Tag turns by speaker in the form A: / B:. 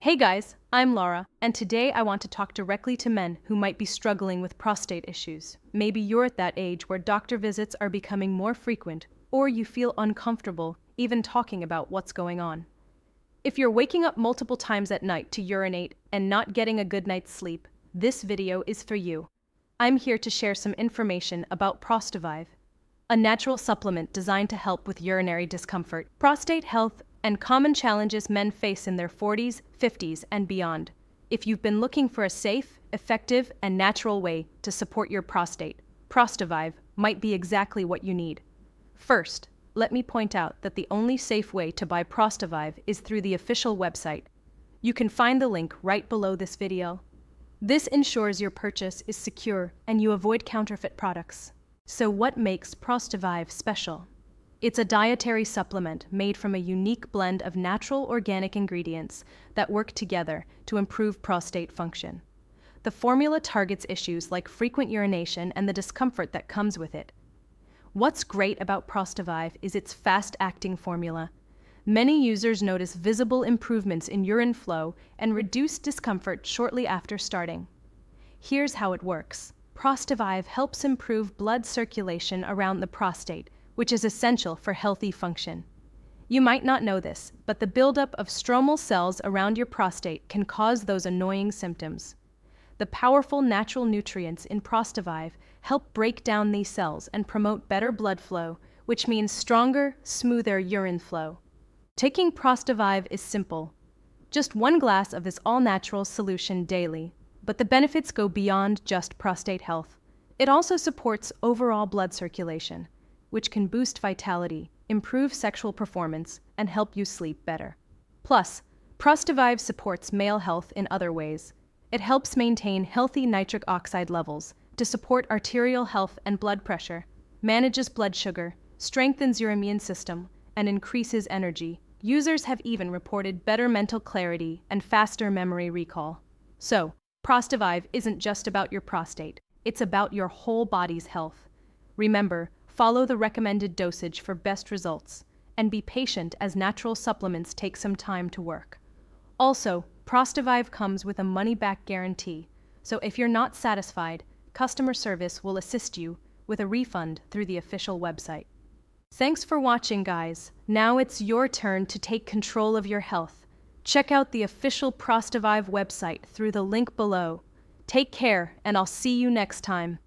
A: Hey guys, I'm Laura, and today I want to talk directly to men who might be struggling with prostate issues. Maybe you're at that age where doctor visits are becoming more frequent, or you feel uncomfortable even talking about what's going on. If you're waking up multiple times at night to urinate and not getting a good night's sleep, this video is for you. I'm here to share some information about Prostavive, a natural supplement designed to help with urinary discomfort, prostate health, and common challenges men face in their 40s, 50s, and beyond. If you've been looking for a safe, effective, and natural way to support your prostate, Prostavive might be exactly what you need. First, let me point out that the only safe way to buy Prostavive is through the official website. You can find the link right below this video. This ensures your purchase is secure and you avoid counterfeit products. So what makes Prostavive special? It's a dietary supplement made from a unique blend of natural organic ingredients that work together to improve prostate function. The formula targets issues like frequent urination and the discomfort that comes with it. What's great about Prostavive is its fast-acting formula. Many users notice visible improvements in urine flow and reduced discomfort shortly after starting. Here's how it works. Prostavive helps improve blood circulation around the prostate, which is essential for healthy function. You might not know this, but the buildup of stromal cells around your prostate can cause those annoying symptoms. The powerful natural nutrients in Prostavive help break down these cells and promote better blood flow, which means stronger, smoother urine flow. Taking Prostavive is simple. Just 1 glass of this all-natural solution daily, but the benefits go beyond just prostate health. It also supports overall blood circulation, which can boost vitality, improve sexual performance, and help you sleep better. Plus, Prostavive supports male health in other ways. It helps maintain healthy nitric oxide levels to support arterial health and blood pressure, manages blood sugar, strengthens your immune system, and increases energy. Users have even reported better mental clarity and faster memory recall. So, Prostavive isn't just about your prostate, it's about your whole body's health. Remember, follow the recommended dosage for best results, and be patient as natural supplements take some time to work. Also, Prostavive comes with a money-back guarantee, so if you're not satisfied, customer service will assist you with a refund through the official website. Thanks for watching, guys. Now it's your turn to take control of your health. Check out the official Prostavive website through the link below. Take care, and I'll see you next time.